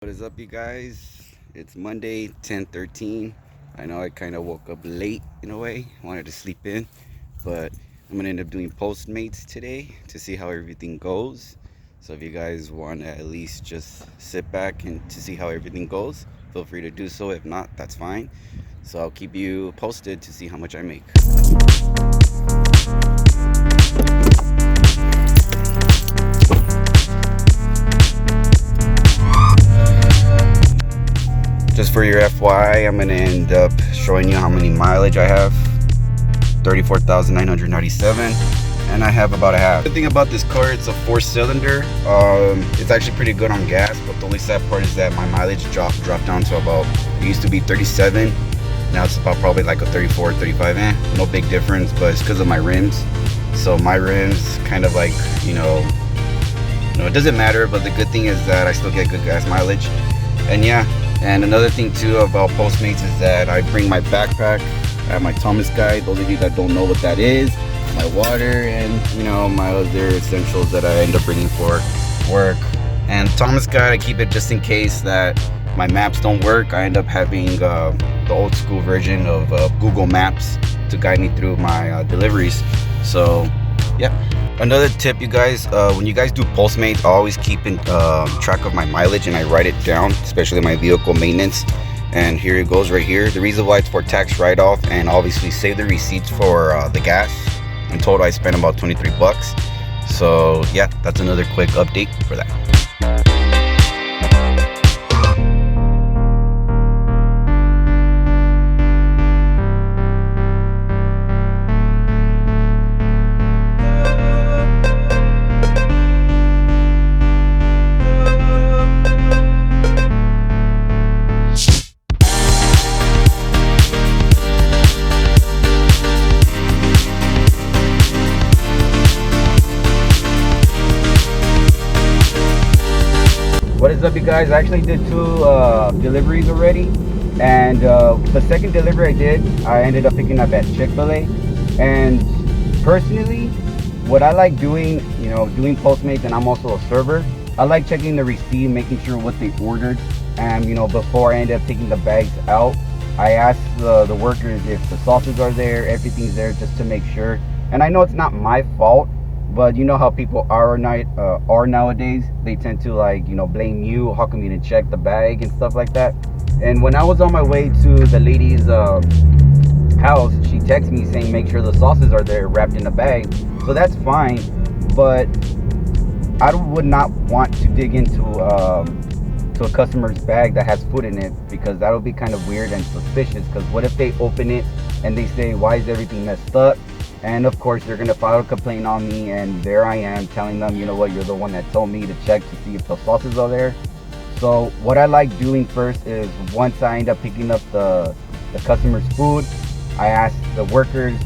What is up, you guys? It's Monday, 10:13. I know I kind of woke up late in a way, wanted to sleep in, but I'm gonna end up doing Postmates today to see how everything goes. So if you guys want to at least just sit back and to see how everything goes, feel free to do so. If not, that's fine. So I'll keep you posted to see how much I make. Just for your FYI, I'm gonna end up showing you how many mileage I have. 34,997, and I have about a half. The thing about this car, it's a 4-cylinder. It's actually pretty good on gas, but the only sad part is that my mileage dropped down to about, it used to be 37, now it's about probably like a 34, 35. No big difference, but it's because of my rims. So my rims kind of like, it doesn't matter, but the good thing is that I still get good gas mileage. And yeah, and another thing too about Postmates is that I bring my backpack. I have my Thomas guide. Those of you that don't know what that is, my water, and my other essentials that I end up bringing for work. And Thomas guide, I keep it just in case that my maps don't work. I end up having the old school version of Google Maps to guide me through my deliveries. So yeah. Another tip, you guys, when you guys do Postmates, I always keep in track of my mileage and I write it down, especially my vehicle maintenance. And here it goes right here. The reason why it's for tax write-off, and obviously save the receipts for the gas. In total, I spent about 23 bucks. So yeah, that's another quick update for that. What is up, you guys? I actually did 2 deliveries already, and the second delivery I did, I ended up picking up at Chick-fil-A. And personally, what I like doing, doing Postmates, and I'm also a server, I like checking the receipt, making sure what they ordered, and before I end up taking the bags out, I ask the workers if the sauces are there, everything's there, just to make sure. And I know it's not my fault, but you know how people are nowadays. They tend to blame you. How come you didn't check the bag and stuff like that? And when I was on my way to the lady's house, she texted me saying make sure the sauces are there wrapped in a bag. So that's fine, but I would not want to dig into to a customer's bag that has food in it, because that'll be kind of weird and suspicious. Because what if they open it and they say, why is everything messed up? And of course they're gonna file a complaint on me, and there I am telling them, you know what, you're the one that told me to check to see if the sauces are there. So what I like doing first is, once I end up picking up the customer's food, I ask the workers,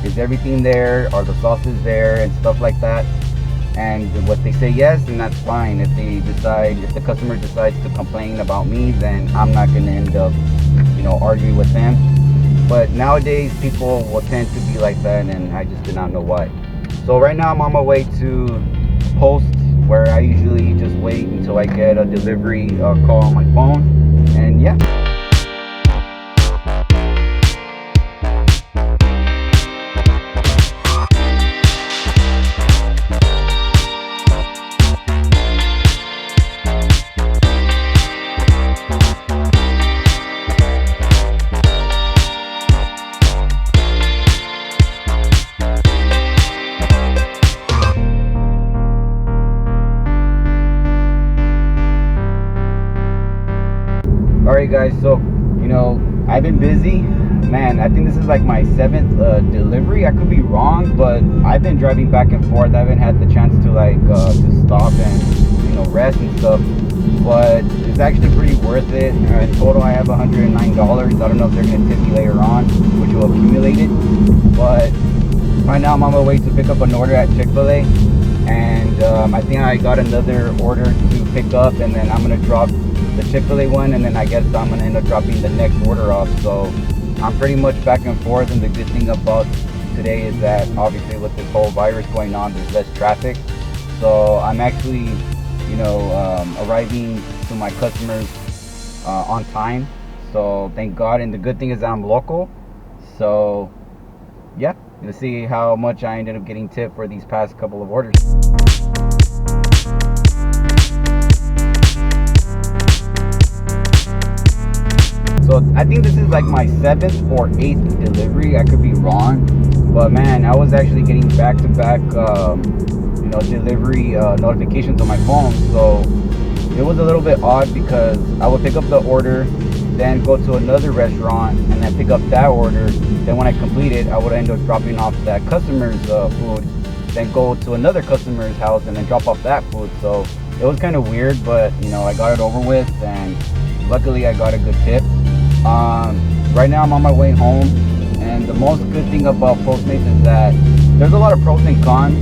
is everything there? Are the sauces there? And stuff like that. And what they say yes, then that's fine. If the customer decides to complain about me, then I'm not gonna end up arguing with them. But nowadays people will tend to be like that, and I just do not know why. So right now I'm on my way to Post, where I usually just wait until I get a delivery call on my phone. And yeah. Alright guys, so I've been busy, man. I think this is like my 7th delivery. I could be wrong, but I've been driving back and forth. I haven't had the chance to to stop and rest and stuff, but it's actually pretty worth it. In total I have $109. I don't know if they're gonna tip me later on, which will accumulate it, but right now I'm on my way to pick up an order at Chick-fil-A. And I think I got another order to pick up, and then I'm gonna drop the Chick-fil-A one, and then I guess I'm gonna end up dropping the next order off. So I'm pretty much back and forth. And the good thing about today is that obviously with this whole virus going on, there's less traffic. So I'm actually arriving to my customers on time. So thank God. And the good thing is that I'm local. So yeah, let's see how much I ended up getting tipped for these past couple of orders. So I think this is like my 7th or 8th delivery. I could be wrong, but man, I was actually getting back-to-back delivery notifications on my phone. So it was a little bit odd because I would pick up the order, then go to another restaurant and then pick up that order. Then when I complete it, I would end up dropping off that customer's food, then go to another customer's house and then drop off that food. So it was kind of weird, but I got it over with, and luckily I got a good tip. Right now I'm on my way home, and the most good thing about Postmates is that there's a lot of pros and cons,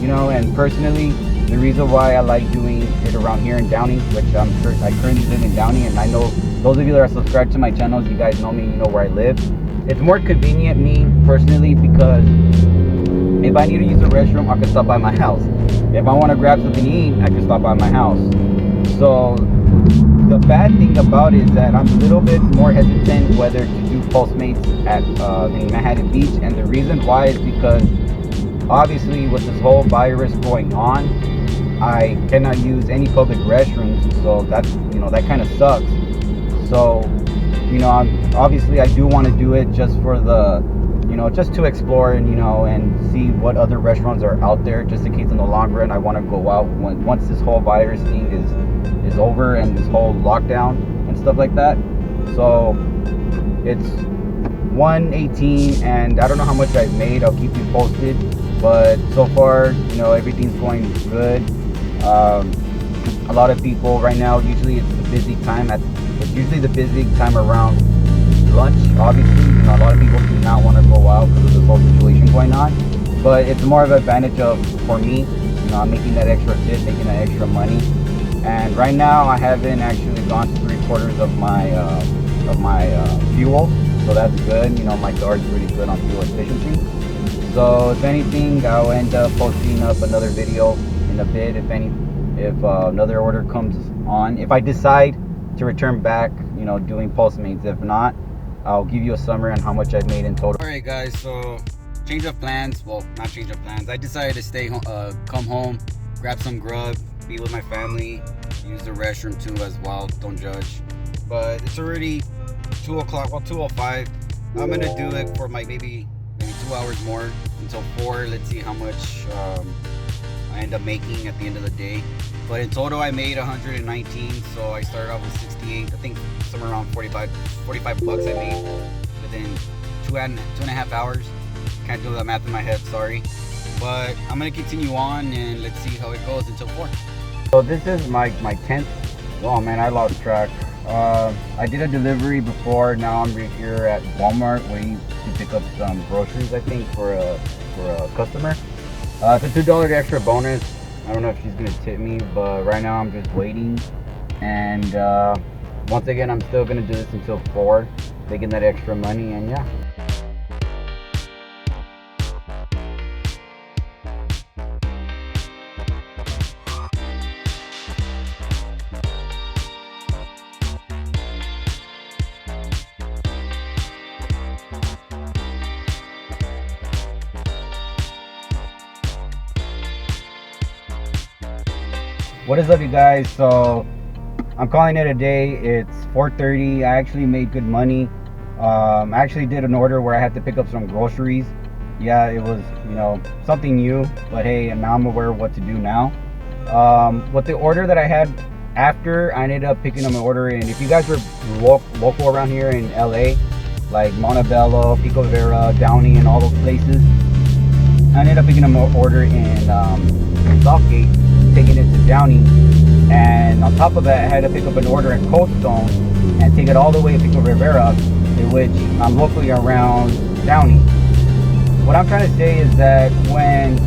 and personally, the reason why I like doing it around here in Downey, which I currently live in Downey, and I know those of you that are subscribed to my channels, you guys know me, you know where I live. It's more convenient, me personally, because if I need to use the restroom, I can stop by my house. If I want to grab something to eat, I can stop by my house. So the bad thing about it is that I'm a little bit more hesitant whether to do Postmates in Manhattan Beach, and the reason why is because obviously with this whole virus going on, I cannot use any public restrooms, so that's that kind of sucks. So obviously I do want to do it just for the just to explore and see what other restaurants are out there, just in case in the long run I want to go out once this whole virus thing is over and this whole lockdown and stuff like that. So it's 1:18 and I don't know how much I've made. I'll keep you posted, but so far everything's going good. A lot of people right now, usually it's the busy time around lunch. Obviously a lot of people do not want to go out because of this whole situation going on, but it's more of an advantage for me. I'm making that extra tip, making that extra money. And right now I haven't actually gone to 3/4 of my fuel, so that's good. My car is pretty good on fuel efficiency. So if anything, I'll end up posting up another video in a bit if another order comes on. If I decide to return back, doing Postmates. If not, I'll give you a summary on how much I've made in total. All right, guys. So change of plans. Well, not change of plans. I decided to stay home, come home, grab some grub, be with my family, use the restroom too as well. Don't judge. But it's already 2 o'clock. Well, 2:05. I'm gonna do it for maybe 2 hours more until 4. Let's see how much I end up making at the end of the day. But in total I made 119, so I started off with 68. I think somewhere around 45 bucks I made within two and a half hours. Can't do the math in my head, sorry. But I'm gonna continue on and let's see how it goes until 4. So this is my 10th. Oh man, I lost track. I did a delivery before. Now I'm right here at Walmart waiting to pick up some groceries, I think, for a customer. It's a $2 extra bonus. I don't know if she's gonna tip me, but right now I'm just waiting. And once again, I'm still gonna do this until 4, taking that extra money, and yeah. What is up, you guys? So I'm calling it a day. It's 4:30. I actually made good money. I actually did an order where I had to pick up some groceries. Yeah, it was something new, but hey, and now I'm aware of what to do now. With the order that I had after, I ended up picking up an order in, if you guys are local around here in LA, like Montebello, Pico Rivera, Downey, and all those places, I ended up picking up an order in Southgate, taking it to Downey, and on top of that I had to pick up an order in Cold Stone and take it all the way to Pico Rivera, in which I'm locally around Downey. What I'm trying to say is that when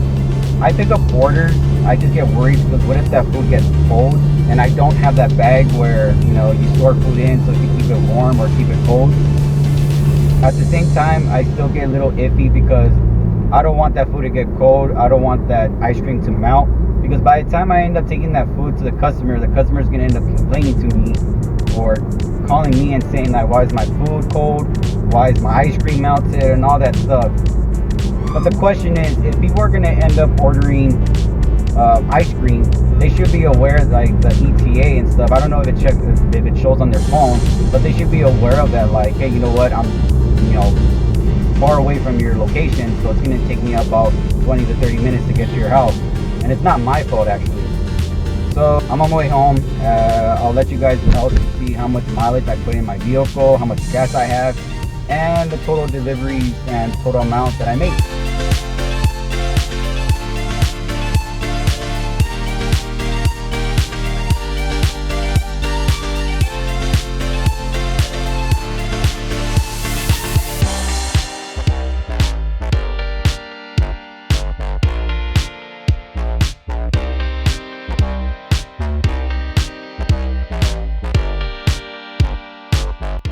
I pick up orders, I just get worried because what if that food gets cold and I don't have that bag where you store food in so you keep it warm or keep it cold. At the same time, I still get a little iffy because I don't want that food to get cold. I don't want that ice cream to melt, because by the time I end up taking that food to the customer's gonna end up complaining to me or calling me and saying like, why is my food cold, why is my ice cream melted, and all that stuff. But the question is, if people are gonna end up ordering ice cream, they should be aware, like the ETA and stuff. I don't know if it shows on their phone, but they should be aware of that. Like, hey, you know what? I'm, far away from your location, so it's gonna take me about 20 to 30 minutes to get to your house, and it's not my fault actually. So I'm on my way home. I'll let you guys know to see how much mileage I put in my vehicle, how much gas I have, and the total deliveries and total amount that I make.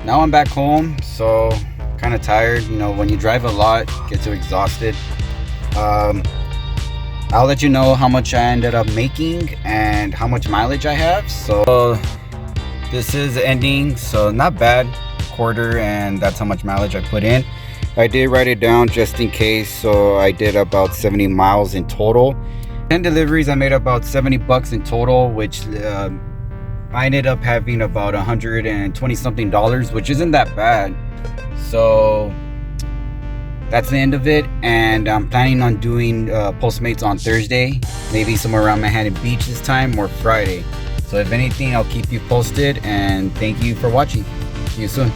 Now I'm back home, so kind of tired. When you drive a lot, get too exhausted. I'll let you know how much I ended up making and how much mileage I have. So this is ending, so not bad, quarter, and that's how much mileage I put in. I did write it down just in case, so I did about 70 miles in total. 10 deliveries, I made about 70 bucks in total, which I ended up having about $120 something, which isn't that bad. So that's the end of it, and I'm planning on doing Postmates on Thursday, maybe somewhere around Manhattan Beach this time, or Friday. So if anything, I'll keep you posted, and thank you for watching. See you soon.